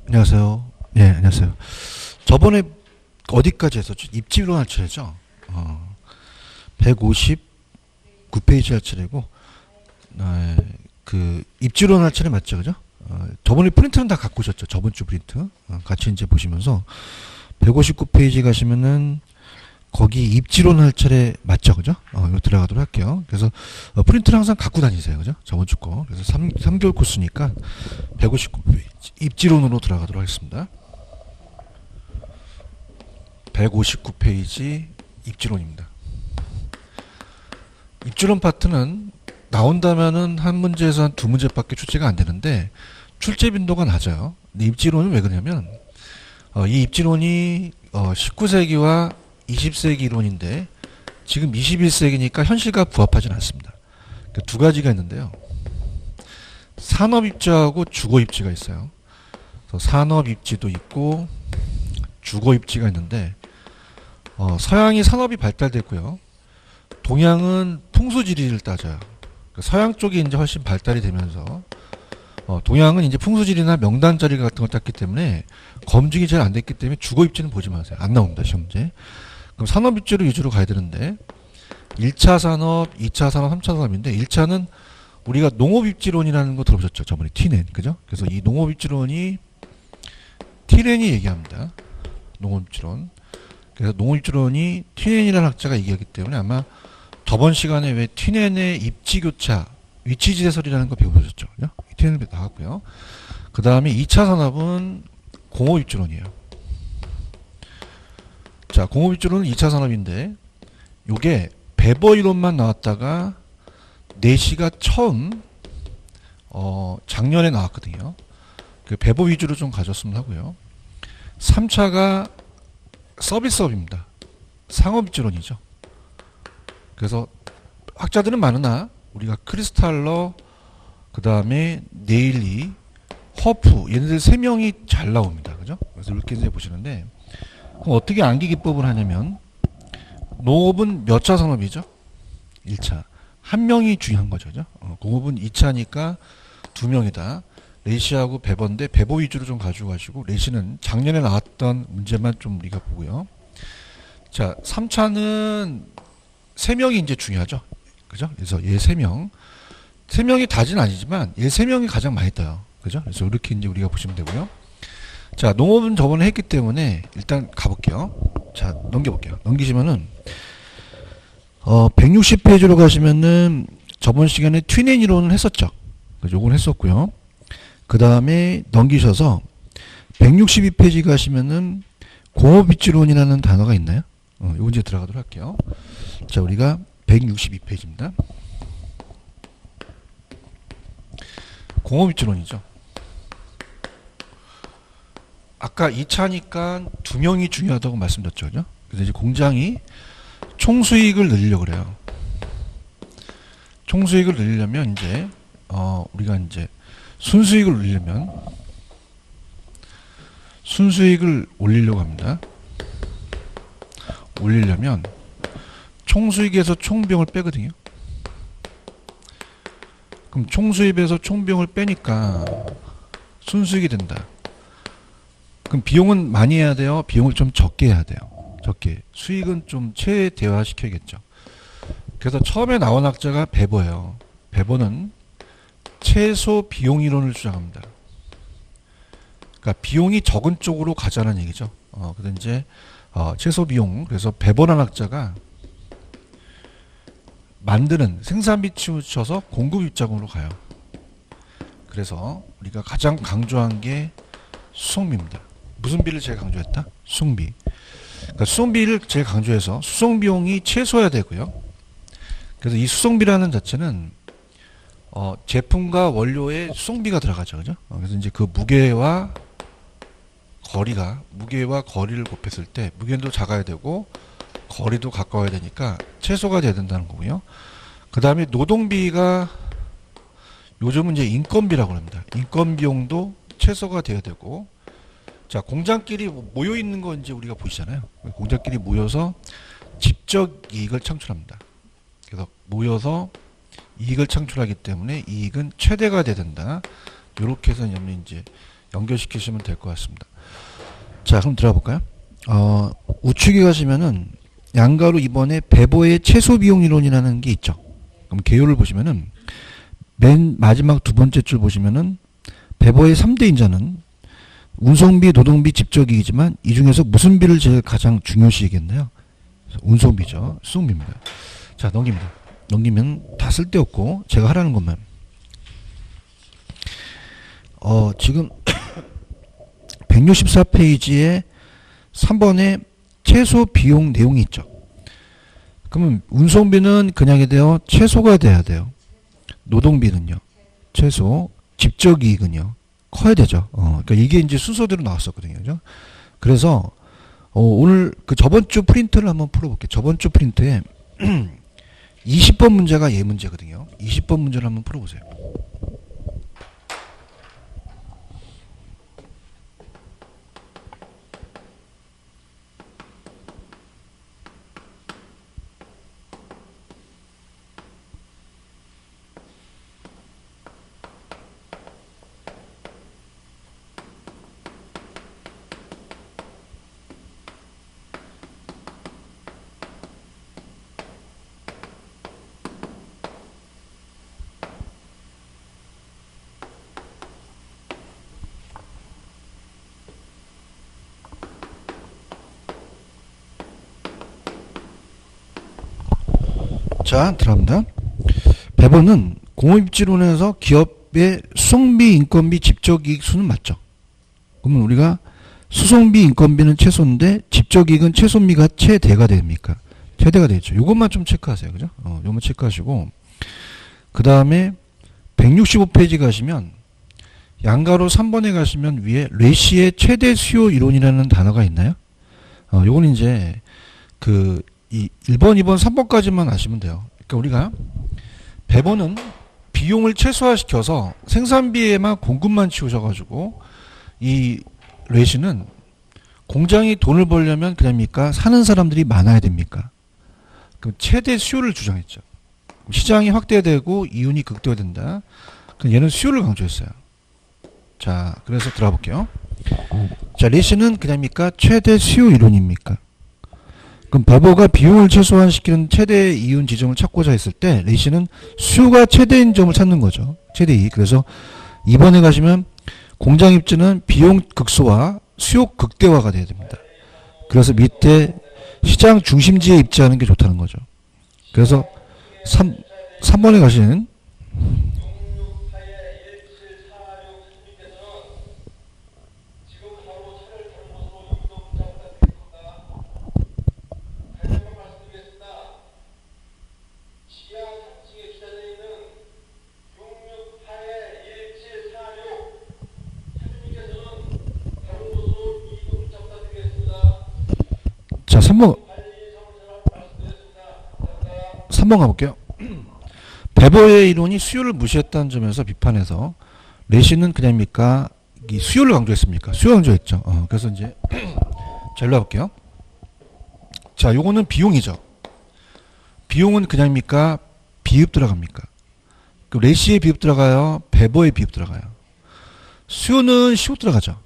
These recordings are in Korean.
안녕하세요. 네, 안녕하세요. 저번에 어디까지 했었죠? 입지론 할 차례죠? 159페이지 할 차례고, 그, 입지론 할 차례 맞죠? 그죠? 저번에 프린트는 다 갖고 오셨죠? 저번 주 프린트. 같이 이제 보시면서, 159페이지 가시면은, 거기 입지론 할 차례 맞죠? 그죠? 이거 들어가도록 할게요. 그래서, 프린트를 항상 갖고 다니세요. 그죠? 저번 주 거. 그래서 3개월 코스니까, 159페이지. 입지론으로 들어가도록 하겠습니다. 159페이지 입지론입니다. 입지론 파트는 나온다면은 한 문제에서 한 두 문제밖에 출제가 안 되는데 출제 빈도가 낮아요. 근데 입지론은 왜 그러냐면 이 입지론이 19세기와 20세기 이론인데 지금 21세기니까 현실과 부합하지는 않습니다. 그러니까 두 가지가 있는데요. 산업입지하고 주거입지가 있어요. 산업입지도 있고 주거입지가 있는데 서양이 산업이 발달됐고요. 동양은 풍수지리를 따져요. 서양 쪽이 이제 훨씬 발달이 되면서 동양은 이제 풍수지리나 명단자리 같은 걸 땄기 때문에 검증이 잘 안 됐기 때문에 주거입지는 보지 마세요. 안 나옵니다. 시험 문제. 그럼 산업입지로 위주로 가야 되는데 1차 산업, 2차 산업, 3차 산업인데 1차는 우리가 농업입지론이라는 거 들어보셨죠? 저번에 Tnen. 그죠? 그래서 이 농업입지론이 Tnen이 얘기합니다. 농업입지론. 그래서 농업입지론이 Tnen이라는 학자가 얘기하기 때문에 아마 저번 시간에 왜 Tnen의 입지교차, 위치지대설이라는 거 배워보셨죠? 그죠? Tnen 나왔고요. 그 다음에 2차 산업은 공업입지론이에요. 자, 공업입지론은 2차 산업인데 요게 베버 이론만 나왔다가 내시가 처음 작년에 나왔거든요. 그 베버 위주로 좀 가졌으면 하고요. 3차가 서비스업입니다. 상업입지론이죠. 그래서 학자들은 많으나 우리가 크리스탈러, 그 다음에 네일리, 허프 얘네들 3명이 잘 나옵니다. 그죠? 그래서 이렇게 이제 보시는데 그럼 어떻게 암기 기법을 하냐면 농업은 몇 차 산업이죠? 1차. 한 명이 중요한 거죠. 그죠? 공업은 2차니까 2명이다. 레시하고 베버인데 베버 위주로 좀 가지고 가시고 레시는 작년에 나왔던 문제만 좀 우리가 보고요. 자, 3차는 3명이 이제 중요하죠. 그죠? 그래서 얘 3명. 3명이 다진 아니지만 얘 3명이 가장 많이 떠요. 그죠? 그래서 이렇게 이제 우리가 보시면 되고요. 자, 농업은 저번에 했기 때문에 일단 가볼게요. 자, 넘겨볼게요. 넘기시면은 160페이지로 가시면은 저번 시간에 튜넨 이론을 했었죠. 요건 했었고요. 그 다음에 넘기셔서 162페이지 가시면은 공업입지론이라는 단어가 있나요? 요거 이제 들어가도록 할게요. 자, 우리가 162페이지입니다. 공업입지론이죠. 아까 2차니까 2명이 중요하다고 말씀드렸죠. 그죠? 그래서 이제 공장이 총수익을 늘리려고 그래요. 총수익을 늘리려면 이제 우리가 이제 순수익을 올리려고 합니다. 올리려면 총수익에서 총비용을 빼거든요. 그럼 총수입에서 총비용을 빼니까 순수익이 된다. 그럼 비용은 많이 해야 돼요? 비용을 좀 적게 해야 돼요? 적게. 수익은 좀 최대화 시켜야겠죠. 그래서 처음에 나온 학자가 베버예요. 베버는 최소 비용 이론을 주장합니다. 그러니까 비용이 적은 쪽으로 가자는 얘기죠. 그래서 이제 최소 비용. 그래서 베버라는 학자가 만드는 생산비 치우쳐서 공급 입장으로 가요. 그래서 우리가 가장 강조한 게 수송비입니다. 무슨 비를 제일 강조했다? 수송비. 그러니까 수송비를 제일 강조해서 수송비용이 최소해야 되고요. 그래서 이 수송비라는 자체는 제품과 원료에 수송비가 들어가죠. 그죠? 그래서 이제 그 무게와 거리를 곱했을 때 무게도 작아야 되고 거리도 가까워야 되니까 최소가 돼야 된다는 거고요. 그 다음에 노동비가 요즘은 이제 인건비라고 합니다. 인건비용도 최소가 돼야 되고, 자, 공장끼리 모여 있는 거 이제 우리가 보시잖아요. 공장끼리 모여서 집적 이익을 창출합니다. 그래서 모여서 이익을 창출하기 때문에 이익은 최대가 돼야 된다. 이렇게 해서 이제 연결시키시면 될 것 같습니다. 자, 그럼 들어가 볼까요? 우측에 가시면은 양가로 이번에 배보의 최소 비용 이론이라는 게 있죠. 그럼 개요를 보시면은 맨 마지막 두 번째 줄 보시면은 배보의 3대 인자는 운송비, 노동비, 집적이익이지만 이 중에서 무슨 비를 제일 가장 중요시하겠나요? 운송비죠. 수송비입니다. 자, 넘깁니다. 넘기면 다 쓸데없고 제가 하라는 것만. 지금 164페이지에 3번에 최소 비용 내용이 있죠. 그러면 운송비는 그냥이 돼요. 최소가 돼야 돼요. 노동비는요. 최소. 집적이익은요. 커야 되죠. 그러니까 이게 이제 순서대로 나왔었거든요. 그죠? 그래서 오늘 그 저번 주 프린트를 한번 풀어볼게요. 저번 주 프린트에 20번 문제가 얘 문제거든요. 20번 문제를 한번 풀어보세요. 자, 들어갑니다. 배번은 공업입지론에서 기업의 수송비, 인건비, 집적이익 수는 맞죠. 그러면 우리가 수송비, 인건비는 최소인데 집적이익은 최소미가 최대가 됩니까? 최대가 되죠. 요것만 좀 체크하세요. 그죠? 요것만 체크하시고 그 다음에 165페이지 가시면 양가로 3번에 가시면 위에 레시의 최대 수요 이론이라는 단어가 있나요? 요건 이제 그 이 1번, 2번, 3번까지만 아시면 돼요. 그러니까 우리가 배번은 비용을 최소화시켜서 생산비에만 공급만 치우셔가지고 이 레시는 공장이 돈을 벌려면 그럽니까? 사는 사람들이 많아야 됩니까? 그럼 최대 수요를 주장했죠. 시장이 확대되고 이윤이 극대화된다. 그럼 얘는 수요를 강조했어요. 자, 그래서 들어가 볼게요. 자, 레시는 그럽니까? 최대 수요 이론입니까? 그럼 배보가 비용을 최소화시키는 최대 이윤 지점을 찾고자 했을 때 레시는 수요가 최대인 점을 찾는 거죠. 최대 이익. 그래서 2번에 가시면 공장 입지는 비용 극소화, 수요 극대화가 돼야 됩니다. 그래서 밑에 시장 중심지에 입지하는 게 좋다는 거죠. 그래서 3번에 가시는 자, 3번 가볼게요. 배보의 이론이 수요를 무시했다는 점에서 비판해서 레시는 그냥입니까? 이 수요를 강조했습니까? 수요 강조했죠. 그래서 이제 자, 일로 와볼게요. 자, 요거는 비용이죠. 비용은 그냥입니까? 비읍 들어갑니까? 그 레시의 비읍 들어가요? 배보의 비읍 들어가요? 수요는 시옷 들어가죠.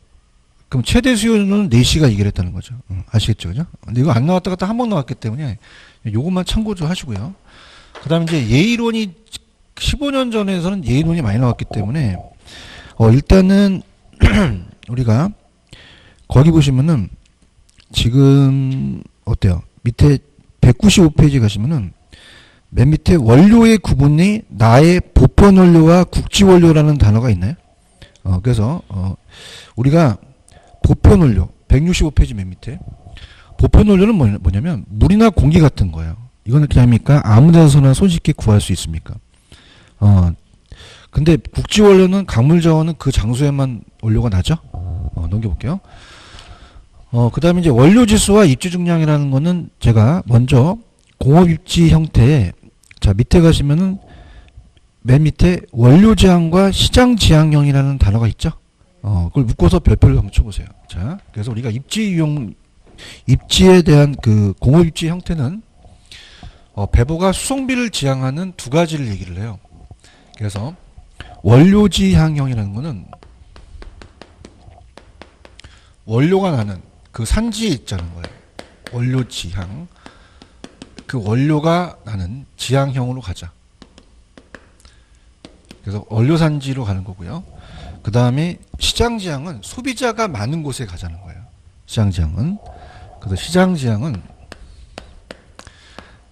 그럼 최대 수요는 4시가 이결했다는 거죠. 아시겠죠? 그죠? 근데 이거 안 나왔다 갔다 한 번 나왔기 때문에 요것만 참고 좀 하시고요. 그 다음에 이제 예이론이 15년 전에서는 예이론이 많이 나왔기 때문에 일단은 우리가 거기 보시면은 지금 어때요? 밑에 195페이지 가시면은 맨 밑에 원료의 구분이 나의 보편 원료와 국지 원료라는 단어가 있나요? 그래서 우리가 보편 원료 165페이지 맨 밑에 보편 원료는 뭐냐면 물이나 공기 같은 거예요. 이거는 그냥입니까? 아무 데서나 손쉽게 구할 수 있습니까? 근데 국지 원료는 강물 자원은 그 장소에만 원료가 나죠? 넘겨볼게요. 그 다음에 이제 원료 지수와 입지 중량이라는 거는 제가 먼저 공업 입지 형태에 자, 밑에 가시면은 맨 밑에 원료 지향과 시장 지향형이라는 단어가 있죠? 그걸 묶어서 별표를 한번 쳐보세요. 자, 그래서 우리가 입지에 대한 그 공업 입지 형태는 배보가 수송비를 지향하는 두 가지를 얘기를 해요. 그래서 원료지향형이라는 거는 원료가 나는 그 산지에 있자는 거예요. 원료지향. 그 원료가 나는 지향형으로 가자. 그래서 원료산지로 가는 거고요. 그 다음에 시장지향은 소비자가 많은 곳에 가자는 거예요. 시장지향은. 그래서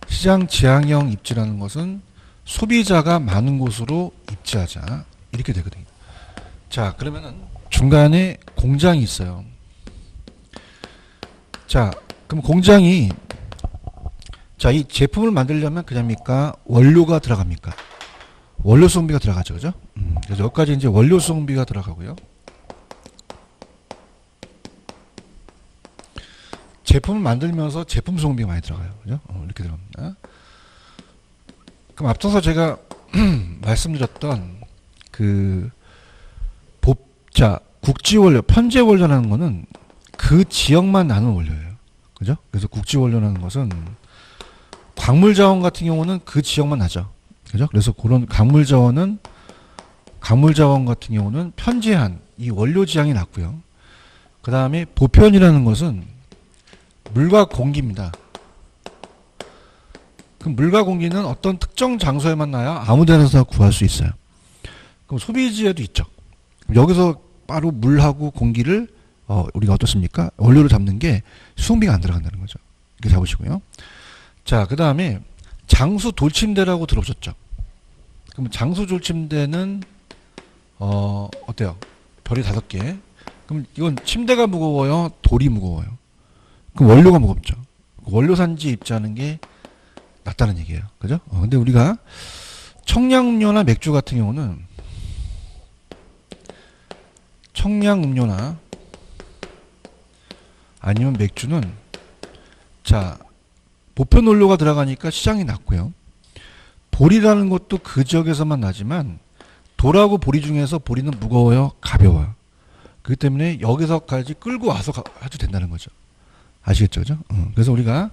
시장지향형 입지라는 것은 소비자가 많은 곳으로 입지하자. 이렇게 되거든요. 자, 그러면은 중간에 공장이 있어요. 자, 그럼 공장이, 자, 이 제품을 만들려면 그냥입니까? 원료가 들어갑니까? 원료 수송비가 들어가죠. 그죠? 그래서 여기까지 이제 원료 수송비가 들어가고요. 제품을 만들면서 제품 수송비가 많이 들어가요. 그죠? 이렇게 들어갑니다. 그럼 앞서서 제가 말씀드렸던 그 자, 국지원료, 편제원료라는 거는 그 지역만 나는 원료예요. 그죠? 그래서 국지원료라는 것은 광물자원 같은 경우는 그 지역만 나죠. 그죠? 그래서 그런 광물자원 같은 경우는 편제한 이 원료 지향이 낮고요. 그 다음에 보편이라는 것은 물과 공기입니다. 그럼 물과 공기는 어떤 특정 장소에만 나야 아무 데나 구할 수 있어요. 그럼 소비지에도 있죠. 여기서 바로 물하고 공기를 우리가 어떻습니까? 원료를 잡는 게 수송비가 안 들어간다는 거죠. 이렇게 잡으시고요. 자, 그 다음에 장수 돌침대라고 들어보셨죠? 그럼 장수 돌침대는 어때요? 별이 5개. 그럼 이건 침대가 무거워요? 돌이 무거워요? 그럼 원료가 무겁죠. 원료 산지에 입지하는 게 낫다는 얘기예요. 그죠? 근데 우리가 청량음료나 맥주 같은 경우는 청량음료나 아니면 맥주는 자, 보편 원료가 들어가니까 시장이 낮고요. 보리라는 것도 그 지역에서만 나지만 돌하고 보리 중에서 보리는 무거워요, 가벼워요. 그렇기 때문에 여기서까지 끌고 와서 해도 된다는 거죠. 아시겠죠? 그죠? 그래서 우리가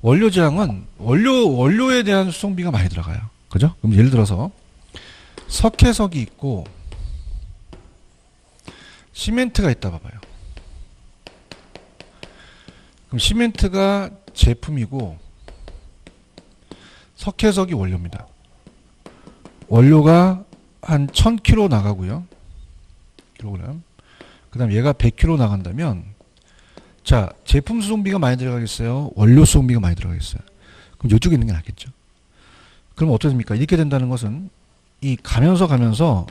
원료지향은 원료에 대한 수송비가 많이 들어가요. 그죠? 그럼 예를 들어서 석회석이 있고 시멘트가 있다 봐봐요. 그럼 시멘트가 제품이고 석회석이 원료입니다. 원료가 한 1000kg 나가고요. 킬로그램. 그 다음 얘가 100kg 나간다면 자, 제품 수송비가 많이 들어가겠어요? 원료 수송비가 많이 들어가겠어요? 그럼 이쪽에 있는 게 낫겠죠. 그럼 어떻습니까? 이렇게 된다는 것은 이 가면서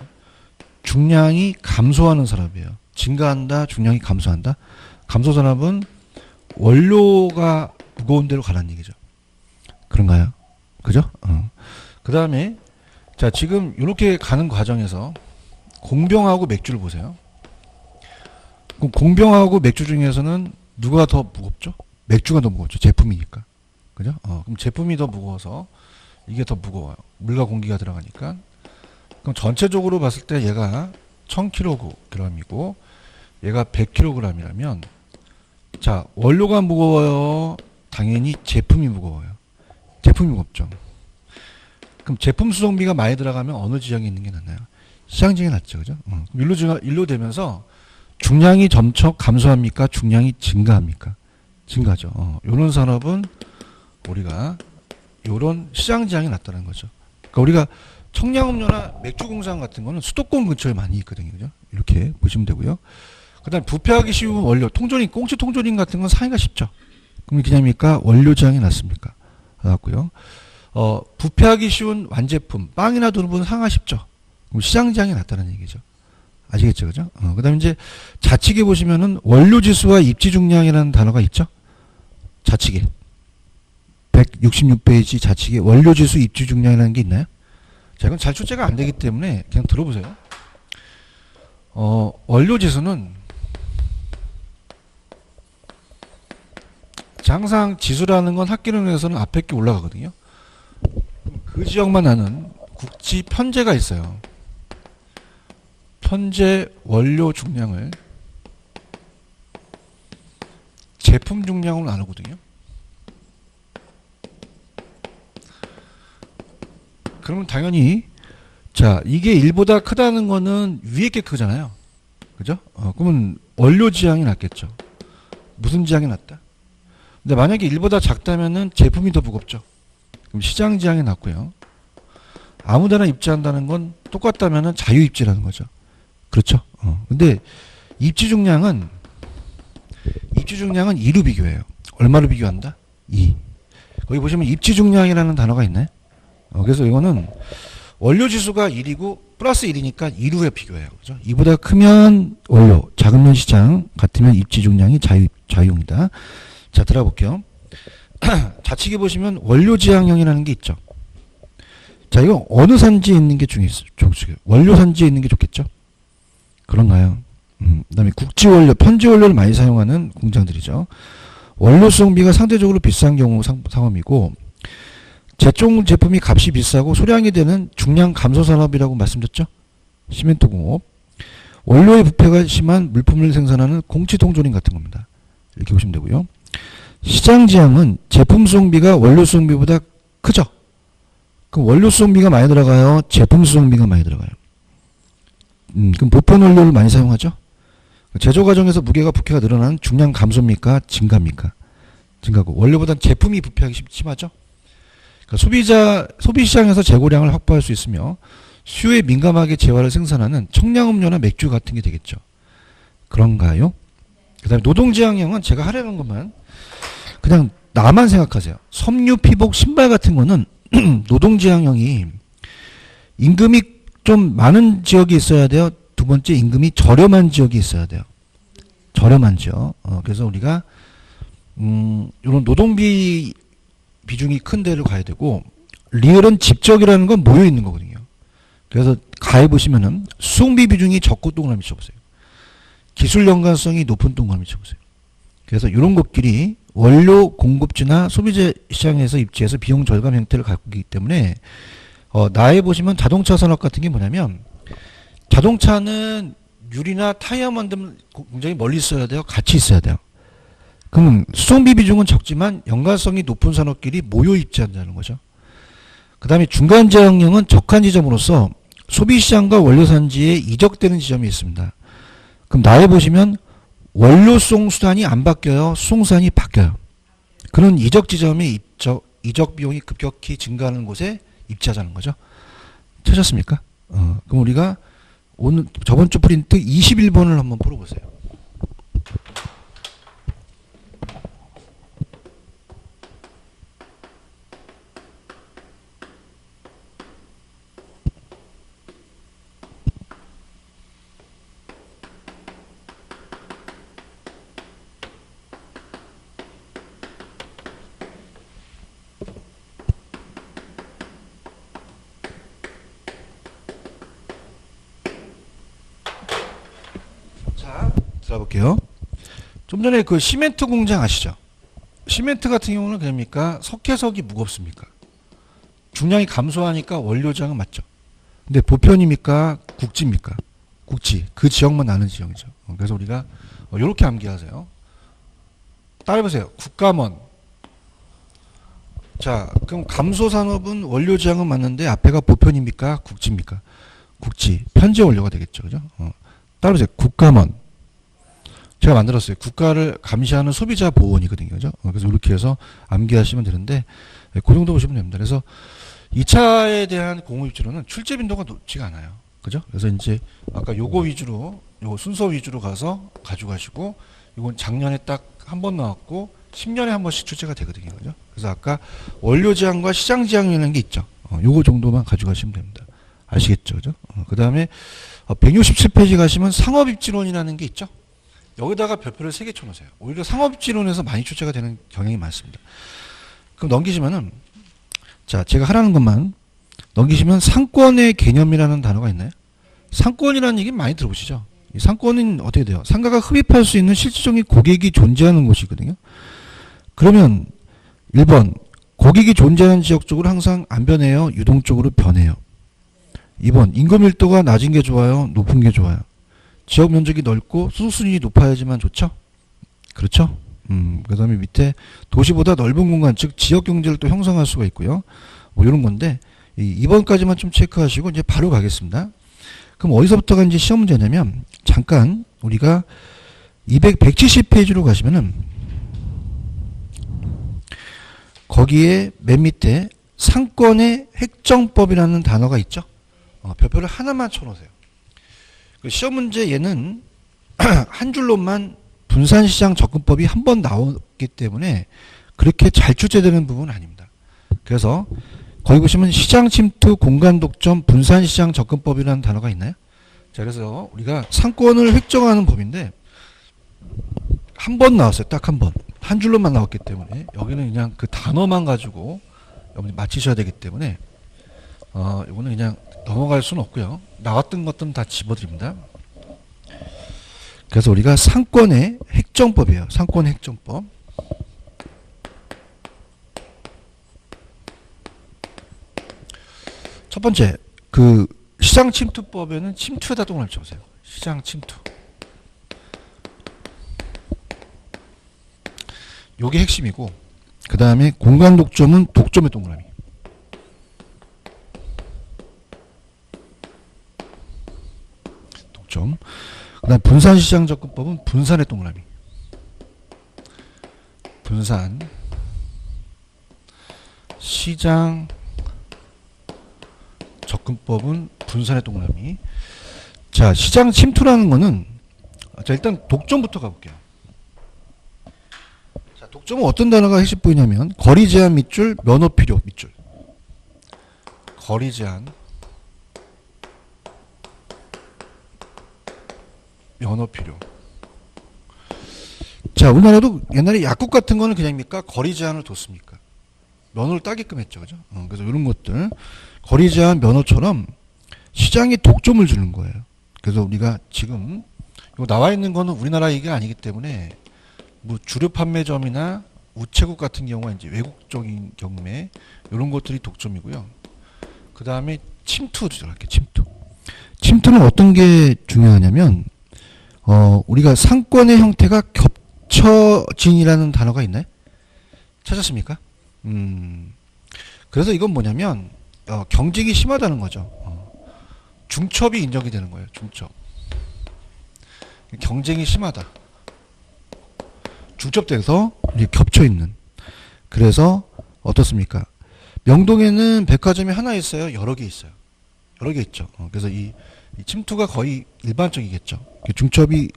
중량이 감소하는 산업이에요. 증가한다, 중량이 감소한다. 감소 산업은 원료가 무거운 데로 가라는 얘기죠. 그런가요? 그죠? 그 다음에 자, 지금 이렇게 가는 과정에서 공병하고 맥주를 보세요. 그럼 공병하고 맥주 중에서는 누가 더 무겁죠? 맥주가 더 무겁죠. 제품이니까. 그죠? 그럼 제품이 더 무거워서 이게 더 무거워요. 물과 공기가 들어가니까. 그럼 전체적으로 봤을 때 얘가 1000kg이고 얘가 100kg이라면 자, 원료가 무거워요. 당연히 제품이 무거워요. 제품이 무겁죠. 그럼 제품 수송비가 많이 들어가면 어느 지역에 있는 게 낫나요? 시장지역이 낫죠. 그죠? 일로 되면서 중량이 점차 감소합니까? 중량이 증가합니까? 증가죠. 요런 산업은 우리가 요런 시장지향이 낫다는 거죠. 그러니까 우리가 청량음료나 맥주 공장 같은 거는 수도권 근처에 많이 있거든요. 그죠? 이렇게 보시면 되고요. 그 다음 부패하기 쉬운 원료, 꽁치 통조림 같은 건 사기가 쉽죠. 그럼 그냥입니까? 원료 지향이 낫습니까? 낫고요. 부패하기 쉬운 완제품, 빵이나 도넛은 상하 쉽죠. 그럼 시장 지향이 낫다는 얘기죠. 아시겠죠? 그죠? 그 다음에 이제 좌측에 보시면은 원료지수와 입지중량이라는 단어가 있죠? 좌측에. 166페이지 좌측에 원료지수 입지중량이라는 게 있나요? 자, 이건 잘 출제가 안 되기 때문에 그냥 들어보세요. 원료지수는 항상 지수라는 건 학기론에서는 앞에 게 올라가거든요. 그 지역만 하는 국지 편제가 있어요. 편제 원료 중량을 제품 중량으로 나누거든요. 그러면 당연히 자, 이게 1보다 크다는 거는 위에 게 크잖아요. 그죠? 그러면 원료 지향이 낫겠죠. 무슨 지향이 낫다? 근데 만약에 1보다 작다면은 제품이 더 무겁죠. 그럼 시장 지향이 낫고요. 아무데나 입지한다는 건 똑같다면은 자유 입지라는 거죠. 그렇죠? 근데 입지 중량은 2로 비교해요. 얼마로 비교한다? 2. 거기 보시면 입지 중량이라는 단어가 있네. 그래서 이거는 원료 지수가 1이고 플러스 1이니까 2로 비교해요. 그죠? 2보다 크면 원료, 작으면 시장, 같으면 입지 중량이 자유입니다. 자, 들어볼게요. 좌측에 보시면 원료 지향형이라는 게 있죠. 자, 이거 어느 산지에 있는 게 좋겠어요? 원료 산지에 있는 게 좋겠죠? 그런가요? 그다음에 국지 원료, 편지 원료를 많이 사용하는 공장들이죠. 원료 수송비가 상대적으로 비싼 경우 상황이고, 제종 제품이 값이 비싸고 소량이 되는 중량 감소 산업이라고 말씀드렸죠. 시멘트 공업. 원료의 부패가 심한 물품을 생산하는 공치통조림 같은 겁니다. 이렇게 보시면 되고요. 시장 지향은 제품 수송비가 원료 수송비보다 크죠. 그럼 원료 수송비가 많이 들어가요? 제품 수송비가 많이 들어가요? 그럼 보편 원료를 많이 사용하죠? 제조 과정에서 무게가 부패가 늘어나는 중량 감소입니까? 증가입니까? 증가고. 원료보다는 제품이 부패하기 심하죠? 그러니까 소비 시장에서 재고량을 확보할 수 있으며 수요에 민감하게 재화를 생산하는 청량음료나 맥주 같은 게 되겠죠. 그런가요? 그 다음에 노동지향형은 제가 하려는 것만 그냥 나만 생각하세요. 섬유, 피복, 신발 같은 거는 노동지향형이 임금이 좀 많은 지역이 있어야 돼요. 두 번째, 임금이 저렴한 지역이 있어야 돼요. 저렴한 지역. 그래서 우리가 이런 노동비 비중이 큰 데를 가야 되고, 리얼은 집적이라는 건 모여 있는 거거든요. 그래서 가해 보시면은 수송비 비중이 적고 동그라미 쳐보세요. 기술 연관성이 높은 동그라미 쳐보세요. 그래서 이런 것끼리 원료 공급지나 소비재 시장에서 입지해서 비용 절감 형태를 갖고 있기 때문에 나에 보시면 자동차 산업 같은 게 뭐냐면, 자동차는 유리나 타이어 만들면 굉장히 멀리 있어야 돼요. 같이 있어야 돼요. 그럼 수송비 비중은 적지만 연관성이 높은 산업끼리 모여 입지한다는 거죠. 그 다음에 중간지향형은 적한 지점으로서 소비시장과 원료산지에 이적되는 지점이 있습니다. 그럼 나에 보시면 원료 수송 수단이 안 바뀌어요. 수송 수단이 바뀌어요. 그런 이적 지점이 이적 비용이 급격히 증가하는 곳에 입지하자는 거죠. 찾았습니까? 그럼 우리가 오늘 저번 주 프린트 21번을 한번 풀어보세요. 들어볼게요. 좀 전에 그 시멘트 공장 아시죠? 시멘트 같은 경우는 그럽니까? 석회석이 무겁습니까? 중량이 감소하니까 원료장은 맞죠. 근데 보편입니까? 국지입니까? 국지. 그 지역만 나는 지역이죠. 그래서 우리가 이렇게 암기하세요. 따라해보세요. 국감원. 자, 그럼 감소산업은 원료장은 맞는데 앞에가 보편입니까? 국지입니까? 국지. 편제 원료가 되겠죠. 그죠? 따라해보세요. 국감원. 제가 만들었어요. 국가를 감시하는 소비자 보호원이거든요. 그죠? 그래서 이렇게 해서 암기하시면 되는데, 그 정도 보시면 됩니다. 그래서 2차에 대한 공업입지로는 출제 빈도가 높지가 않아요. 그죠? 그래서 이제 아까 요거 위주로, 요거 순서 위주로 가서 가져가시고, 이건 작년에 딱 한 번 나왔고, 10년에 한 번씩 출제가 되거든요. 그죠? 그래서 아까 원료 지향과 시장 지향이라는 게 있죠. 요거 정도만 가져가시면 됩니다. 아시겠죠? 그죠? 그 다음에 167페이지 가시면 상업입지론이라는 게 있죠. 여기다가 별표를 3개 쳐놓으세요. 오히려 상업입지론에서 많이 출제가 되는 경향이 많습니다. 그럼 넘기시면은, 자, 제가 하라는 것만 넘기시면 상권의 개념이라는 단어가 있나요? 상권이라는 얘기 많이 들어보시죠? 이 상권은 어떻게 돼요? 상가가 흡입할 수 있는 실질적인 고객이 존재하는 곳이거든요. 그러면 1번, 고객이 존재하는 지역 쪽으로 항상 안 변해요? 유동적으로 변해요? 2번, 인구 밀도가 낮은 게 좋아요? 높은 게 좋아요? 지역 면적이 넓고 수소수준이 높아야지만 좋죠? 그렇죠? 그 다음에 밑에 도시보다 넓은 공간, 즉 지역 경제를 또 형성할 수가 있고요. 뭐 이런 건데, 2번까지만 좀 체크하시고 이제 바로 가겠습니다. 그럼 어디서부터가 이제 시험 문제냐면, 잠깐 우리가 170페이지로 가시면은 거기에 맨 밑에 상권의 획정법이라는 단어가 있죠. 별표를 하나만 쳐놓으세요. 시험 문제 얘는 한 줄로만 분산시장 접근법이 한 번 나오기 때문에 그렇게 잘 출제되는 부분은 아닙니다. 그래서 거기 보시면 시장 침투, 공간 독점, 분산시장 접근법이라는 단어가 있나요? 자, 그래서 우리가 상권을 획정하는 법인데 한 번 나왔어요. 딱 한 번. 한 줄로만 나왔기 때문에 여기는 그냥 그 단어만 가지고 여러분이 맞히셔야 되기 때문에 이거는 그냥 넘어갈 수는 없고요. 나왔던 것들은 다 집어드립니다. 그래서 우리가 상권의 획정법이에요. 상권의 획정법. 첫 번째, 그 시장 침투법에는 침투에다 동그라미 쳐보세요. 시장 침투. 요게 핵심이고, 그 다음에 공간 독점은 독점의 동그라미. 독점. 그 다음 분산시장 접근법은 분산의 동그라미. 분산. 시장 접근법은 분산의 동그라미. 자, 시장 침투라는 거는, 자, 일단 독점부터 가볼게요. 자, 독점은 어떤 단어가 핵심 보이냐면, 거리 제한 밑줄, 면허 필요 밑줄. 거리 제한, 면허 필요. 자, 우리나라도 옛날에 약국 같은 거는 그냥입니까? 거리 제한을 뒀습니까? 면허를 따게끔 했죠. 그죠? 그래서 이런 것들, 거리 제한 면허처럼 시장에 독점을 주는 거예요. 그래서 우리가 지금 이거 나와 있는 거는 우리나라 얘기가 아니기 때문에 뭐 주류 판매점이나 우체국 같은 경우가 이제 외국적인 경매 이런 것들이 독점이고요. 그 다음에 침투죠. 이렇게 침투. 침투는 어떤 게 중요하냐면 우리가 상권의 형태가 겹쳐진이라는 단어가 있나요? 찾았습니까? 그래서 이건 뭐냐면 경쟁이 심하다는 거죠. 중첩이 인정이 되는 거예요. 중첩. 경쟁이 심하다. 중첩돼서 겹쳐 있는. 그래서 어떻습니까? 명동에는 백화점이 하나 있어요. 여러 개 있어요. 여러 개 있죠. 그래서 이 침투가 거의 일반적이겠죠. 중첩이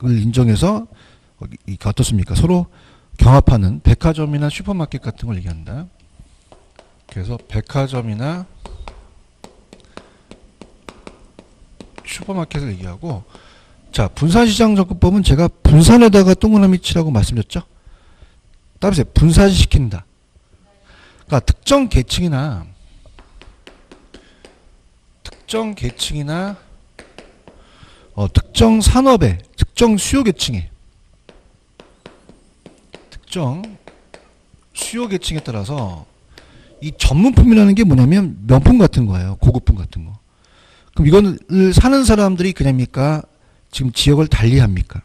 인정해서 이게 어떻습니까? 서로 경합하는 백화점이나 슈퍼마켓 같은 걸 얘기한다. 그래서 백화점이나 슈퍼마켓을 얘기하고, 자, 분산시장 접근법은 제가 분산에다가 동그라미 치라고 말씀드렸죠? 따라서 분산시킨다. 그러니까 특정 계층이나 특정 산업의 특정 수요 계층에 따라서 이 전문품이라는 게 뭐냐면 명품 같은 거예요. 고급품 같은 거. 그럼 이거를 사는 사람들이 그냥입니까? 지금 지역을 달리합니까?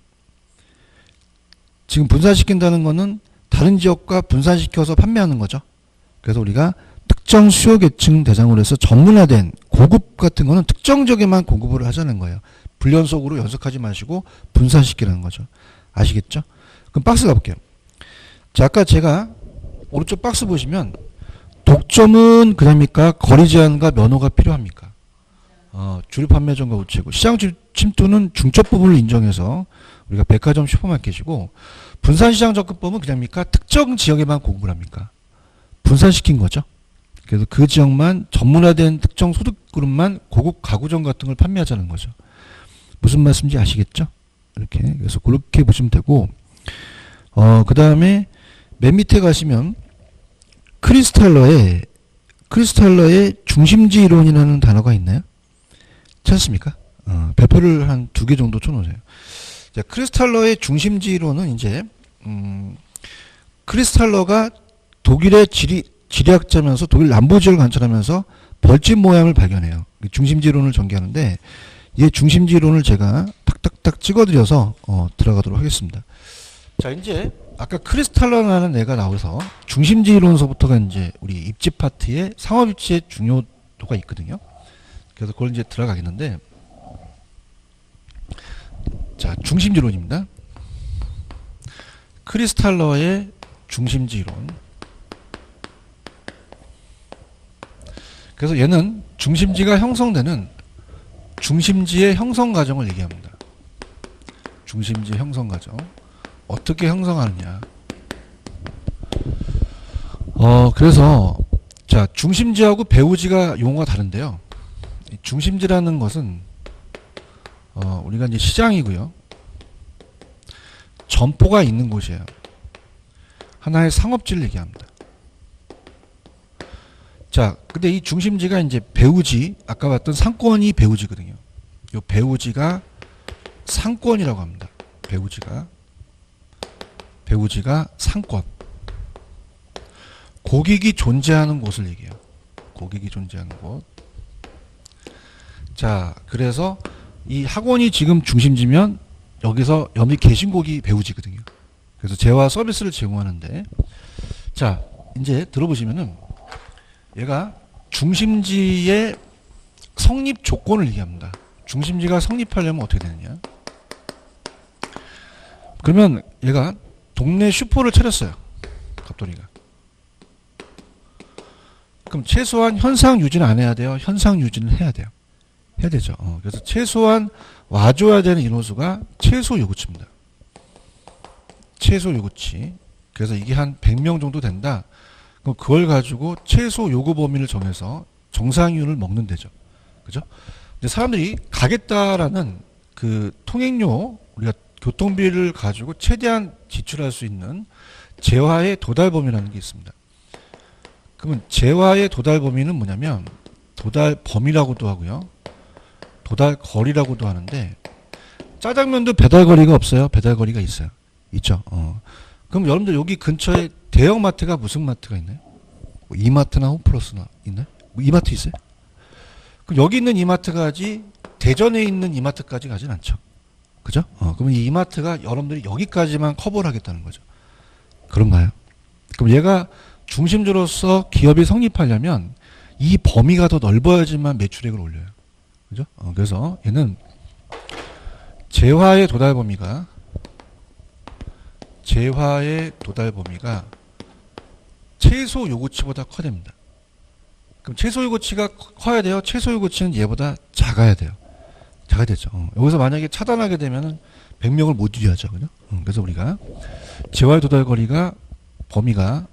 지금 분산시킨다는 거는 다른 지역과 분산시켜서 판매하는 거죠. 그래서 우리가 특정 수요 계층 대상으로 해서 전문화된 고급 같은 거는 특정 지역에만 공급을 하자는 거예요. 불연속으로 연속하지 마시고 분산시키라는 거죠. 아시겠죠? 그럼 박스 가볼게요. 자, 아까 제가 오른쪽 박스 보시면 독점은 그럽니까? 거리 제한과 면허가 필요합니까? 주류 판매점과 우체국. 시장 침투는 중첩 부분을 인정해서 우리가 백화점 슈퍼마켓이고, 분산시장 접근법은 그냥입니까? 특정 지역에만 공급을 합니까? 분산시킨 거죠. 그래서 그 지역만 전문화된 특정 소득 그룹만 고급 가구점 같은 걸 판매하자는 거죠. 무슨 말씀인지 아시겠죠? 이렇게. 그래서 그렇게 보시면 되고, 그 다음에 맨 밑에 가시면 크리스탈러의 중심지 이론이라는 단어가 있나요? 찾았습니까? 별표를 한 2개 정도 쳐놓으세요. 자, 크리스탈러의 중심지 이론은 이제, 크리스탈러가 독일의 지리학자면서 독일 남부 지역을 관찰하면서 벌집 모양을 발견해요. 중심지 이론을 전개하는데, 이 중심지 이론을 제가 탁탁탁 찍어드려서 들어가도록 하겠습니다. 자, 이제 아까 크리스탈러라는 애가 나와서 중심지 이론서부터가 이제 우리 입지 파트의 상업 입지의 중요 도가 있거든요. 그래서 그걸 이제 들어가겠는데, 자, 중심지론입니다. 크리스탈러의 중심지론. 그래서 얘는 중심지가 형성되는 중심지의 형성 과정을 얘기합니다. 중심지 형성 과정. 어떻게 형성하느냐. 그래서 자, 중심지하고 배우지가 용어가 다른데요. 중심지라는 것은 우리가 이제 시장이고요. 점포가 있는 곳이에요. 하나의 상업지를 얘기합니다. 자, 근데 이 중심지가 이제 배우지, 아까 봤던 상권이 배우지거든요. 이 배우지가 상권이라고 합니다. 배우지가 상권. 고객이 존재하는 곳을 얘기해요. 고객이 존재하는 곳. 자, 그래서 이 학원이 지금 중심지면 여기서 여기 계신 고객이 배우지거든요. 그래서 재화 서비스를 제공하는데, 자, 이제 들어보시면은 얘가 중심지의 성립 조건을 얘기합니다. 중심지가 성립하려면 어떻게 되느냐. 그러면 얘가 동네 슈퍼를 차렸어요. 갑돌이가. 그럼 최소한 현상 유지는 안 해야 돼요? 현상 유지는 해야 돼요. 해야 되죠. 그래서 최소한 와줘야 되는 인원수가 최소 요구치입니다. 최소 요구치. 그래서 이게 한 100명 정도 된다. 그럼 그걸 가지고 최소 요구 범위를 정해서 정상이윤을 먹는 데죠. 그죠? 근데 사람들이 가겠다라는 그 통행료, 우리가 교통비를 가지고 최대한 지출할 수 있는 재화의 도달 범위라는 게 있습니다. 그러면 재화의 도달 범위는 뭐냐면 도달 범위라고도 하고요. 도달 거리라고도 하는데, 짜장면도 배달 거리가 없어요? 배달 거리가 있어요. 있죠. 그럼 여러분들 여기 근처에 대형 마트가 무슨 마트가 있나요? 뭐 이마트나 홈플러스나 있나요? 뭐 이마트 있어요? 그럼 여기 있는 이마트까지 대전에 있는 이마트까지 가진 않죠. 그죠? 그럼 이 이마트가 여러분들이 여기까지만 커버를 하겠다는 거죠. 그런가요? 그럼 얘가 중심주로서 기업이 성립하려면 이 범위가 더 넓어야지만 매출액을 올려요. 그죠? 그래서 얘는 재화의 도달 범위가 최소 요구치보다 커야 됩니다. 그럼 최소 요구치가 커야 돼요? 최소 요구치는 얘보다 작아야 돼요. 작아야 되죠. 여기서 만약에 차단하게 되면은 100명을 못 유지하죠. 그죠? 그래서 우리가 재화의 도달 거리가 범위가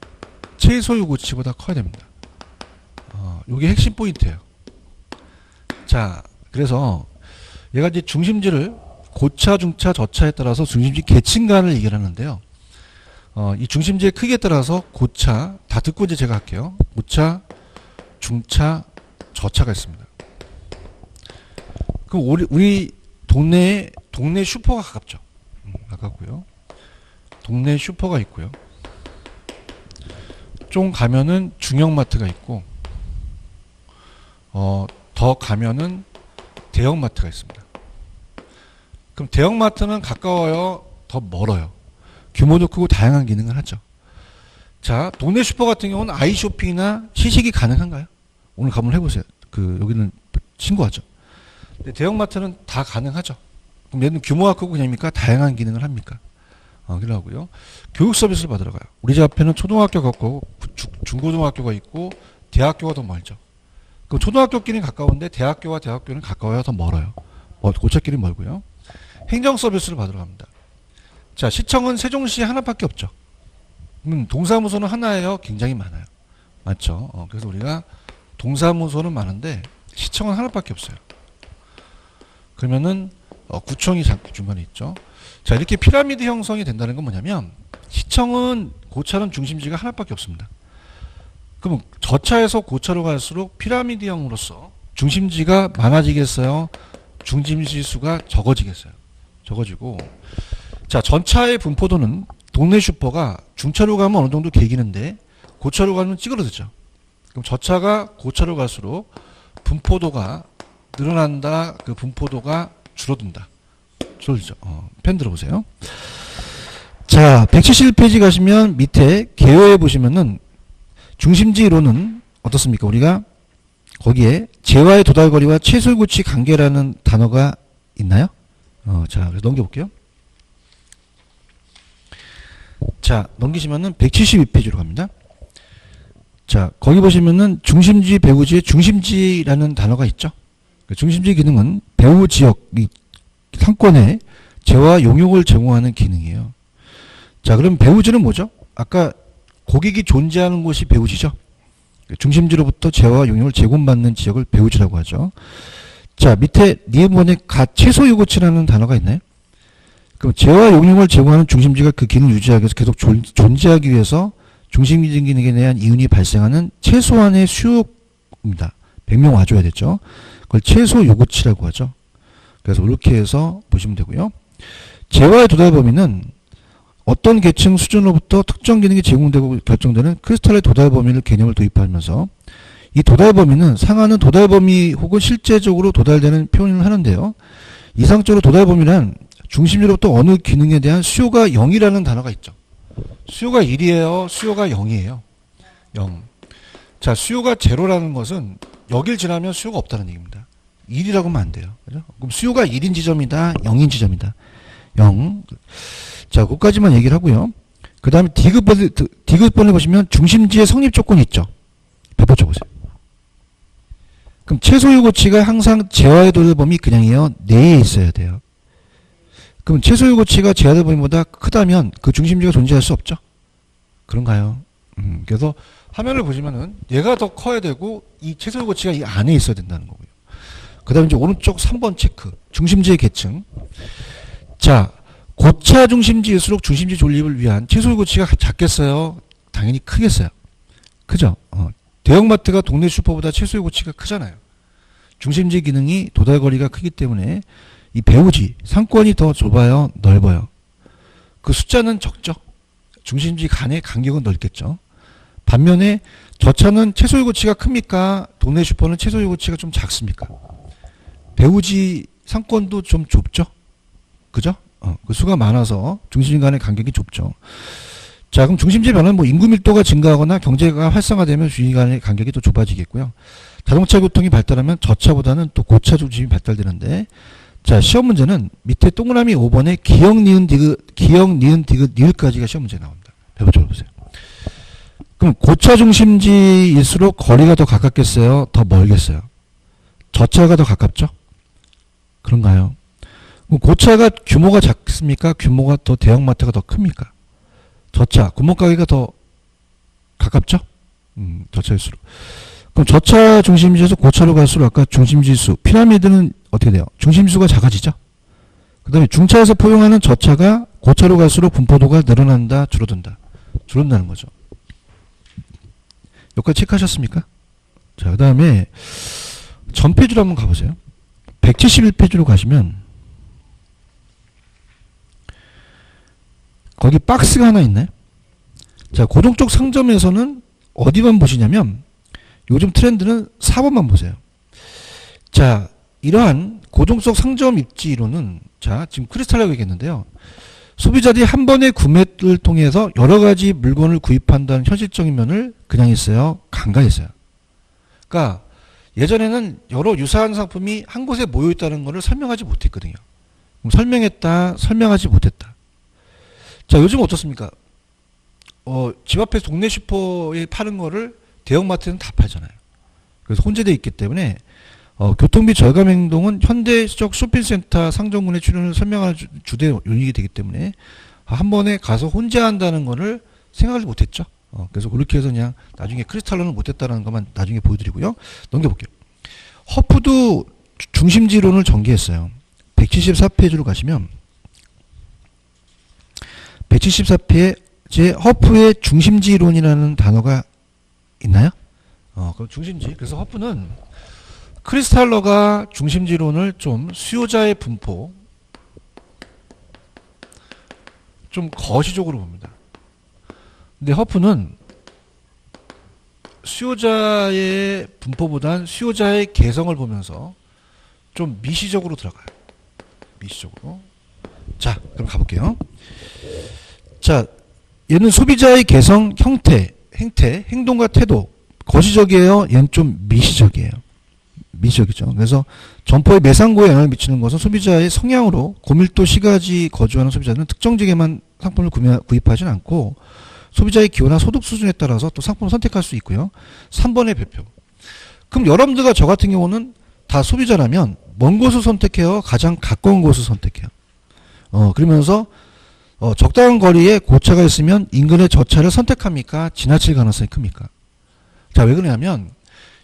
최소 요구치보다 커야 됩니다. 요게 핵심 포인트예요. 자, 그래서 얘가 이제 중심지를 고차, 중차, 저차에 따라서 중심지 계층간을 얘기하는데요. 이 중심지의 크기에 따라서 고차, 다 듣고 이제 제가 할게요. 고차, 중차, 저차가 있습니다. 그럼 우리 동네 슈퍼가 가깝죠. 가깝고요. 동네 슈퍼가 있고요. 좀 가면은 중형마트가 있고, 더 가면은 대형마트가 있습니다. 그럼 대형마트는 가까워요? 더 멀어요? 규모도 크고 다양한 기능을 하죠. 자, 동네 슈퍼 같은 경우는 아이쇼핑이나 시식이 가능한가요? 오늘 가면 해보세요. 여기는 신고하죠. 근데 대형마트는 다 가능하죠. 그럼 얘는 규모가 크고 그냥입니까? 다양한 기능을 합니까? 그러고요. 교육 서비스를 받으러 가요. 우리 집 앞에는 초등학교가 있고 중고등학교가 있고 대학교가 더 멀죠. 그럼 초등학교끼리는 가까운데 대학교와 대학교는 가까워요? 더 멀어요? 고차끼리 멀고요. 행정 서비스를 받으러 갑니다. 자, 시청은 세종시 하나밖에 없죠. 동사무소는 하나예요? 굉장히 많아요. 맞죠? 그래서 우리가 동사무소는 많은데 시청은 하나밖에 없어요. 그러면은 구청이 중간에 있죠. 자, 이렇게 피라미드 형성이 된다는 건 뭐냐면 시청은 고차는 중심지가 하나밖에 없습니다. 그럼 저차에서 고차로 갈수록 피라미드형으로서 중심지가 많아지겠어요? 중심지 수가 적어지겠어요? 적어지고, 자, 전차의 분포도는 동네 슈퍼가 중차로 가면 어느 정도 개기는데 고차로 가면 찌그러들죠. 그럼 저차가 고차로 갈수록 분포도가 늘어난다, 그 분포도가 줄어든다. 줄어들죠. 펜 들어보세요. 자, 171페이지 가시면 밑에 개요에 보시면은 중심지 이론은 어떻습니까? 우리가 거기에 재와의 도달거리와 최소유고치 관계라는 단어가 있나요? 자, 그래서 넘겨볼게요. 자, 넘기시면은 172페이지로 갑니다. 자, 거기 보시면은 중심지, 배후지의 중심지라는 단어가 있죠. 중심지 기능은 배후 지역, 이 상권에 재와 용역을 제공하는 기능이에요. 자, 그럼 배후지는 뭐죠? 아까 고객이 존재하는 곳이 배후지죠. 중심지로부터 재와 용역을 제공받는 지역을 배후지라고 하죠. 자, 밑에 니은번에 최소유고치라는 단어가 있나요? 그럼 재와 용역을 제공하는 중심지가 그 기능을 유지하기 위해서 계속 존재하기 위해서 중심지 기능에 대한 이윤이 발생하는 최소한의 수요입니다. 100명 와줘야 되죠. 그걸 최소요구치라고 하죠. 그래서 이렇게 해서 보시면 되고요. 재와의 도달 범위는 어떤 계층 수준으로부터 특정 기능이 제공되고 결정되는 크리스탈의 도달 범위를 개념을 도입하면서 이 도달 범위는 상하는 도달 범위 혹은 실제적으로 도달되는 표현을 하는데요. 이상적으로 도달 범위란 중심지로부터 어느 기능에 대한 수요가 0이라는 단어가 있죠. 수요가 1이에요. 수요가 0이에요. 0. 자, 수요가 제로라는 것은 여길 지나면 수요가 없다는 얘기입니다. 1이라고 하면 안 돼요. 그죠? 그럼 수요가 1인 지점이다. 0인 지점이다. 0. 자, 그것까지만 얘기를 하고요. 그 다음에 디귿번에 보시면 중심지의 성립 조건이 있죠. 배포 쳐보세요. 그럼 최소유고치가 항상 재와의 도달 범위 그냥이요. 내에 있어야 돼요. 그럼 최소유고치가 재와의 범위보다 크다면 그 중심지가 존재할 수 없죠. 그런가요? 그래서 화면을 보시면은 얘가 더 커야 되고 이 최소유고치가 이 안에 있어야 된다는 거고요. 그 다음에 이제 오른쪽 3번 체크. 중심지의 계층. 자, 고차 중심지일수록 중심지 존립을 위한 최소유고치가 작겠어요? 당연히 크겠어요. 그죠? 대형마트가 동네 슈퍼보다 최소유고치가 크잖아요. 중심지 기능이 도달거리가 크기 때문에 이 배후지, 상권이 더 좁아요? 넓어요? 그 숫자는 적죠? 중심지 간의 간격은 넓겠죠? 반면에 저차는 최소유고치가 큽니까? 동네 슈퍼는 최소유고치가 좀 작습니까? 배후지 상권도 좀 좁죠? 그죠? 그 수가 많아서 중심지 간의 간격이 좁죠. 자, 그럼 중심지 변화는 뭐 인구 밀도가 증가하거나 경제가 활성화되면 중심지 간의 간격이 또 좁아지겠고요. 자동차 교통이 발달하면 저차보다는 또 고차 중심이 발달되는데, 자, 시험 문제는 밑에 동그라미 5번에 기역, 니은, 디귿, 니을까지가 시험 문제에 나옵니다. 배포적으로 보세요. 그럼 고차 중심지일수록 거리가 더 가깝겠어요? 더 멀겠어요? 저차가 더 가깝죠? 그런가요? 고차가 규모가 작습니까? 규모가 더 대형마트가 더 큽니까? 저차, 구멍가게가 더 가깝죠? 저차일수록. 그럼 저차 중심지에서 고차로 갈수록 아까 중심지수, 피라미드는 어떻게 돼요? 중심지수가 작아지죠? 그 다음에 중차에서 포용하는 저차가 고차로 갈수록 분포도가 늘어난다, 줄어든다? 줄어든다는 거죠. 여기까지 체크하셨습니까? 자, 그 다음에 전페이지로 한번 가보세요. 171페이지로 가시면 거기 박스가 하나 있네. 자, 고정적 상점에서는 어디만 보시냐면 요즘 트렌드는 4번만 보세요. 자, 이러한 고정적 상점 입지로는 자, 지금 크리스탈이라고 얘기했는데요. 소비자들이 한 번의 구매를 통해서 여러 가지 물건을 구입한다는 현실적인 면을 그냥 있어요? 간간히 있어요. 그러니까 예전에는 여러 유사한 상품이 한 곳에 모여 있다는 것을 설명하지 못했거든요. 그럼 설명했다, 설명하지 못했다. 자, 요즘 어떻습니까? 집 앞에 동네 슈퍼에 파는 거를 대형마트는 다 팔잖아요. 그래서 혼재되어 있기 때문에 교통비 절감 행동은 현대적 쇼핑센터 상점군의 출현을 설명하는 주대 요인이 되기 때문에 한 번에 가서 혼재한다는 거를 생각을 못했죠. 그래서 그렇게 해서 그냥 나중에 크리스탈로는 못했다는 것만 나중에 보여드리고요. 넘겨볼게요. 허프도 중심지론을 전개했어요. 174페이지로 가시면 174페이지에 허프의 중심지론이라는 단어가 있나요? 그럼 중심지. 그래서 허프는 크리스탈러가 중심지론을 좀 수요자의 분포 좀 거시적으로 봅니다. 근데 허프는 수요자의 분포보단 수요자의 개성을 보면서 좀 미시적으로 들어가요. 미시적으로. 자, 그럼 가볼게요. 자, 얘는 소비자의 개성, 형태, 행동과 태도 거시적이에요. 얘는 좀 미시적이에요. 미지적이죠. 그래서 점포의 매상고에 영향을 미치는 것은 소비자의 성향으로 고밀도 시가지 거주하는 소비자는 특정 지역에만 상품을 구입하지는 않고 소비자의 기호나 소득 수준에 따라서 또 상품을 선택할 수 있고요. 3번의 별표. 그럼 여러분들과 저 같은 경우는 다 소비자라면 먼 곳을 선택해요? 가장 가까운 곳을 선택해요? 그러면서 적당한 거리에 고차가 있으면 인근의 저차를 선택합니까? 지나칠 가능성이 큽니까? 자, 왜 그러냐면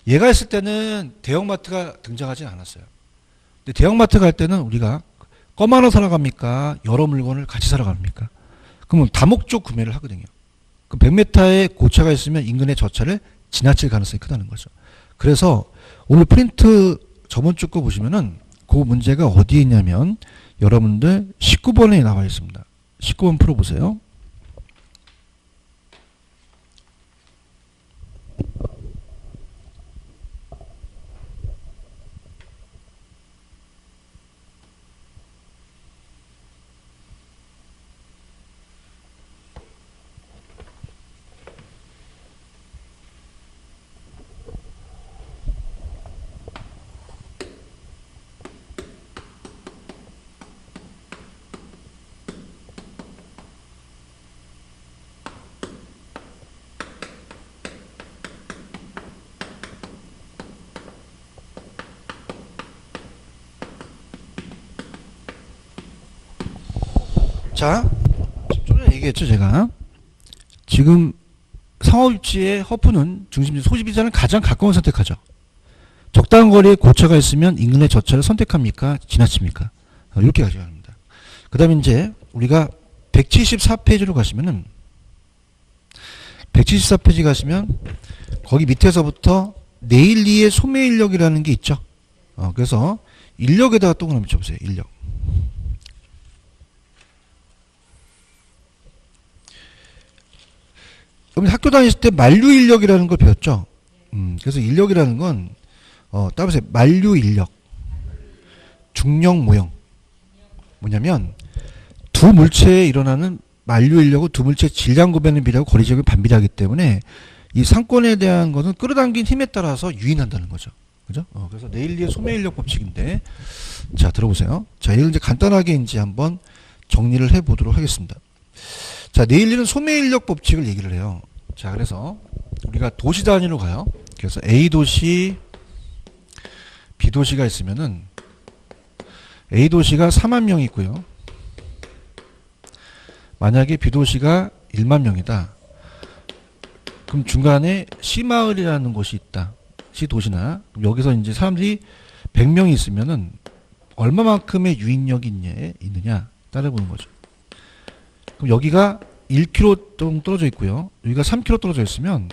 얘가 있을 때는 대형마트가 등장하진 않았어요. 근데 대형마트 갈 때는 우리가 껌 하나 사러 갑니까? 여러 물건을 같이 사러 갑니까? 그러면 다목적 구매를 하거든요. 그 100m의 고차가 있으면 인근의 저차를 지나칠 가능성이 크다는 거죠. 그래서 오늘 프린트 저번 주 거 보시면은 그 문제가 어디에 있냐면 여러분들 19번에 나와 있습니다. 19번 풀어보세요. 자, 좀 전에 얘기했죠, 제가. 지금 상업입지의 허프는 중심지 소비자는 가장 가까운 선택하죠. 적당한 거리에 고차가 있으면 인근의 저차를 선택합니까? 지나칩니까? 이렇게 가져야 합니다. 그 다음에 이제 우리가 174페이지로 가시면은 174페이지 가시면 거기 밑에서부터 네일리의 소매 인력이라는 게 있죠. 그래서 인력에다가 동그라미 쳐보세요. 인력. 그럼 학교 다니실 때 만류 인력이라는 걸 배웠죠. 그래서 인력이라는 건 따라서 만류 인력, 중력 모형. 뭐냐면 두 물체에 일어나는 만류 인력은 두 물체의 질량 구변을 비례하고 거리 제곱이 반비례하기 때문에 이 상권에 대한 것은 끌어당긴 힘에 따라서 유인한다는 거죠. 그죠? 그래서 네일리의 소매 인력 법칙인데, 자, 들어보세요. 자, 이걸 이제 간단하게 이제 한번 정리를 해 보도록 하겠습니다. 자, 네일리는 소매 인력 법칙을 얘기를 해요. 자, 그래서 우리가 도시 단위로 가요. 그래서 A도시, B도시가 있으면은 A도시가 4만 명이 있고요. 만약에 B도시가 1만 명이다. 그럼 중간에 C마을이라는 곳이 있다. C도시나. 여기서 이제 사람들이 100명이 있으면은 얼마만큼의 유인력이 있느냐 따라보는 거죠. 그럼 여기가 1km 정도 떨어져 있고요. 여기가 3km 떨어져 있으면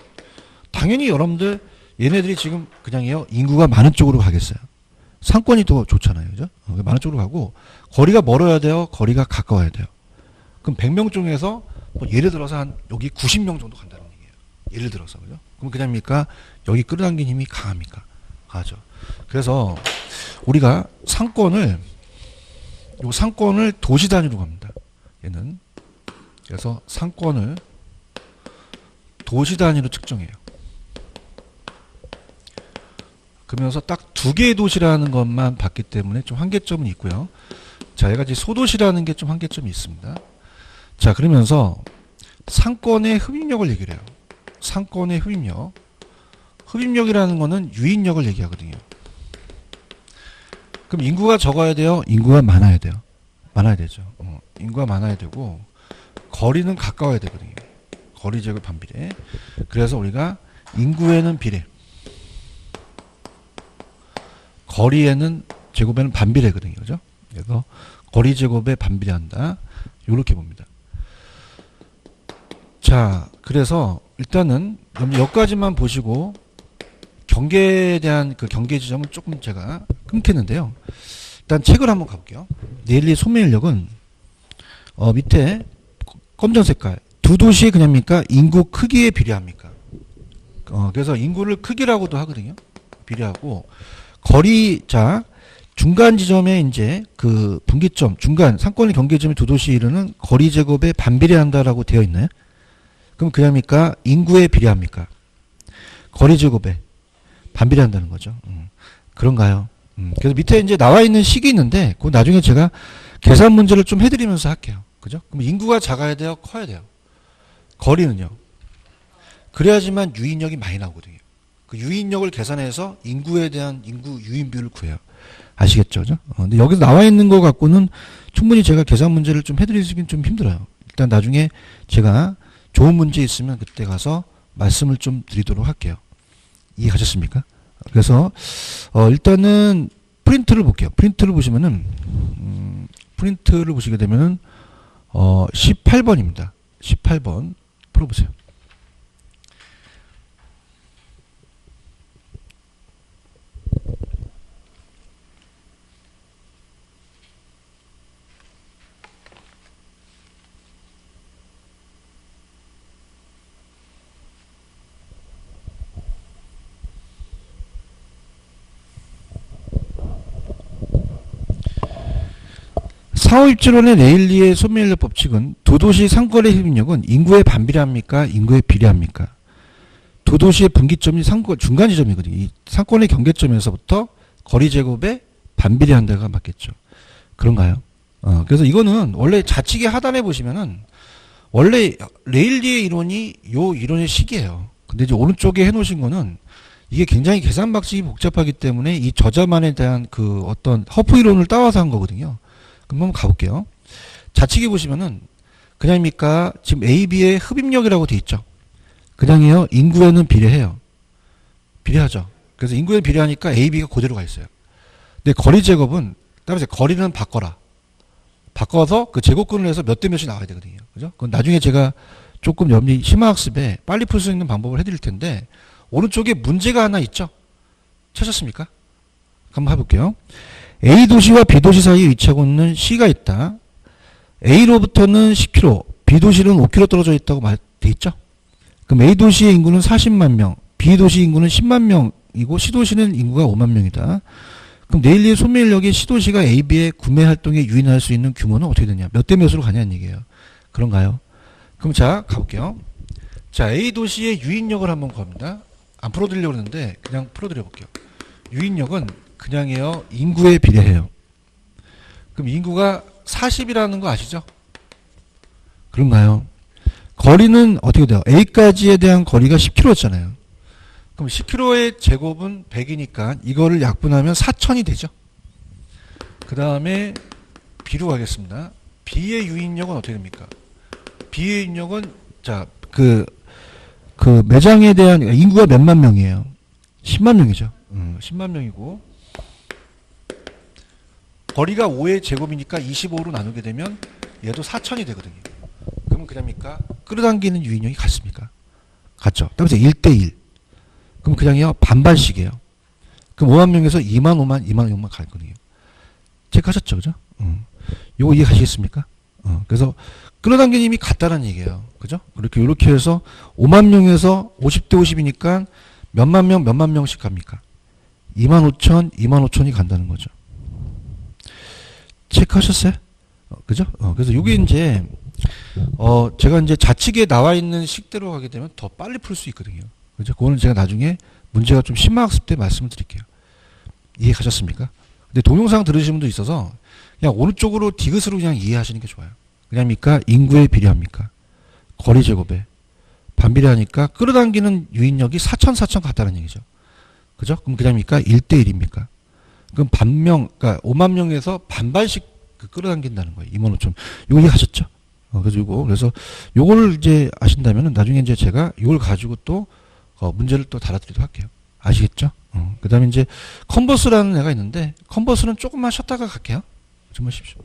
당연히 여러분들 얘네들이 지금 그냥요 인구가 많은 쪽으로 가겠어요. 상권이 더 좋잖아요. 그죠? 많은 쪽으로 가고 거리가 멀어야 돼요. 거리가 가까워야 돼요. 그럼 100명 중에서 뭐 예를 들어서 한 여기 90명 정도 간다는 얘기예요. 예를 들어서. 그죠? 그럼 그냥입니까? 여기 끌어당긴 힘이 강합니까? 강하죠. 그래서 우리가 상권을 도시 단위로 갑니다. 얘는. 그래서 상권을 도시 단위로 측정해요. 그러면서 딱 두 개의 도시라는 것만 봤기 때문에 좀 한계점은 있고요. 자, 얘가 이제 소도시라는 게 좀 한계점이 있습니다. 자, 그러면서 상권의 흡입력을 얘기를 해요. 상권의 흡입력. 흡입력이라는 거는 유인력을 얘기하거든요. 그럼 인구가 적어야 돼요? 인구가 많아야 돼요? 많아야 되죠. 인구가 많아야 되고 거리는 가까워야 되거든요. 거리 제곱 반비례. 그래서 우리가 인구에는 비례, 거리에는 제곱에는 반비례거든요. 그죠? 그래서 거리 제곱에 반비례한다. 이렇게 봅니다. 자, 그래서 일단은 여기까지만 보시고 경계에 대한 그 경계 지점은 조금 제가 끊겠는데요. 일단 책을 한번 가볼게요. 네일리 소매 인력은 밑에 검정 색깔 두 도시의 그냥입니까? 인구 크기에 비례합니까? 그래서 인구를 크기라고도 하거든요. 비례하고 거리, 자, 중간 지점에 이제 그 분기점, 중간 상권의 경계점이 두 도시에 이르는 거리 제곱에 반비례한다라고 되어 있나요? 그럼 그냥입니까? 인구에 비례합니까? 거리 제곱에 반비례한다는 거죠. 그런가요? 그래서 밑에 이제 나와 있는 식이 있는데, 그 나중에 제가 계산 문제를 좀 해드리면서 할게요. 그죠? 그럼 인구가 작아야 돼요? 커야 돼요? 거리는요? 그래야지만 유인력이 많이 나오거든요. 그 유인력을 계산해서 인구에 대한 인구 유인비율을 구해요. 아시겠죠? 그죠? 근데 여기서 나와 있는 거 갖고는 충분히 제가 계산 문제를 좀 해드리기는 좀 힘들어요. 일단 나중에 제가 좋은 문제 있으면 그때 가서 말씀을 좀 드리도록 할게요. 이해가셨습니까? 그래서 일단은 프린트를 볼게요. 프린트를 보시면은 프린트를 보시게 되면은 18번입니다. 18번 풀어보세요. 사후입지론의 레일리의 소멸력 법칙은 두 도시 상권의 흡입력은 인구에 반비례합니까? 인구에 비례합니까? 두 도시의 분기점이 상권 중간 지점이거든요. 이 상권의 경계점에서부터 거리 제곱에 반비례한다가 맞겠죠. 그런가요? 그래서 이거는 원래 좌측의 하단에 보시면은 원래 레일리의 이론이 요 이론의 식이에요. 근데 이제 오른쪽에 해놓으신 거는 이게 굉장히 계산 방식이 복잡하기 때문에 이 저자만에 대한 그 어떤 허프 이론을 따와서 한 거거든요. 그럼 한번 가볼게요. 좌측에 보시면은 그냥입니까? 지금 A, B의 흡입력이라고 돼 있죠. 그냥이요. 인구에는 비례해요. 비례하죠. 그래서 인구에 비례하니까 A, B가 그대로 가 있어요. 근데 거리 제곱은 따라서 거리는 바꿔라. 바꿔서 그 제곱근을 해서 몇 대 몇이 나와야 되거든요. 그죠? 그건 나중에 제가 조금 염리 심화학습에 빨리 풀 수 있는 방법을 해드릴 텐데 오른쪽에 문제가 하나 있죠. 찾았습니까? 한번 해볼게요. A 도시와 B 도시 사이에 위치하고 있는 C가 있다. A로부터는 10km, B 도시는 5km 떨어져 있다고 돼 있죠. 그럼 A 도시의 인구는 40만 명, B 도시 인구는 10만 명이고 C 도시는 인구가 5만 명이다. 그럼 레일리의 소멸력이 C 도시가 A, B의 구매 활동에 유인할 수 있는 규모는 어떻게 되냐? 몇 대 몇으로 가냐는 얘기예요. 그런가요? 그럼 자 가볼게요. 자 A 도시의 유인력을 한번 구합니다. 안 풀어드리려고 했는데 그냥 풀어드려 볼게요. 유인력은 그냥이요. 인구에 비례해요. 그럼 인구가 40이라는 거 아시죠? 그런가요? 거리는 어떻게 돼요? A까지에 대한 거리가 10km였잖아요. 그럼 10km의 제곱은 100이니까 이거를 약분하면 4000이 되죠. 그 다음에 B로 가겠습니다. B의 유인력은 어떻게 됩니까? B의 유인력은 자, 그 매장에 대한 인구가 몇만 명이에요? 10만 명이죠. 10만 명이고 거리가 5의 제곱이니까 25로 나누게 되면 얘도 4000이 되거든요. 그러면 그냥입니까? 끌어당기는 유인력이 같습니까? 같죠. 따라서 1대1. 그럼 그냥요 반반씩이에요. 그럼 5만 명에서 2만 5만 2만 6만 가거든요. 체크하셨죠, 그죠? 요거 이해가시겠습니까? 그래서 끌어당기는 힘이 같다는 얘기예요. 그죠? 이렇게 해서 5만 명에서 50대 50이니까 몇만 명씩 갑니까? 2만 5천, 2만 5천이 간다는 거죠. 체크하셨어요? 그죠? 그래서 요게 이제, 제가 이제 좌측에 나와 있는 식대로 가게 되면 더 빨리 풀 수 있거든요. 그죠? 그거는 제가 나중에 문제가 좀 심화학습 때 말씀을 드릴게요. 이해 가셨습니까? 근데 동영상 들으시는 분도 있어서 그냥 오른쪽으로 디귿으로 그냥 이해하시는 게 좋아요. 그냥입니까? 인구에 비례합니까? 거리 제곱에 반비례하니까 끌어당기는 유인력이 4000 같다는 얘기죠. 그죠? 그럼 그냥입니까? 1대1입니까? 그럼 그러니까 5만 명에서 반반씩 끌어당긴다는 거예요. 2만 5천. 이거 이해하셨죠? 그래서 요거를 이제 아신다면은 나중에 이제 제가 이걸 가지고 또 문제를 또 달아드리도록 할게요. 아시겠죠? 그 다음에 이제 컨버스라는 애가 있는데 컨버스는 조금만 쉬었다가 갈게요. 좀 하십시오.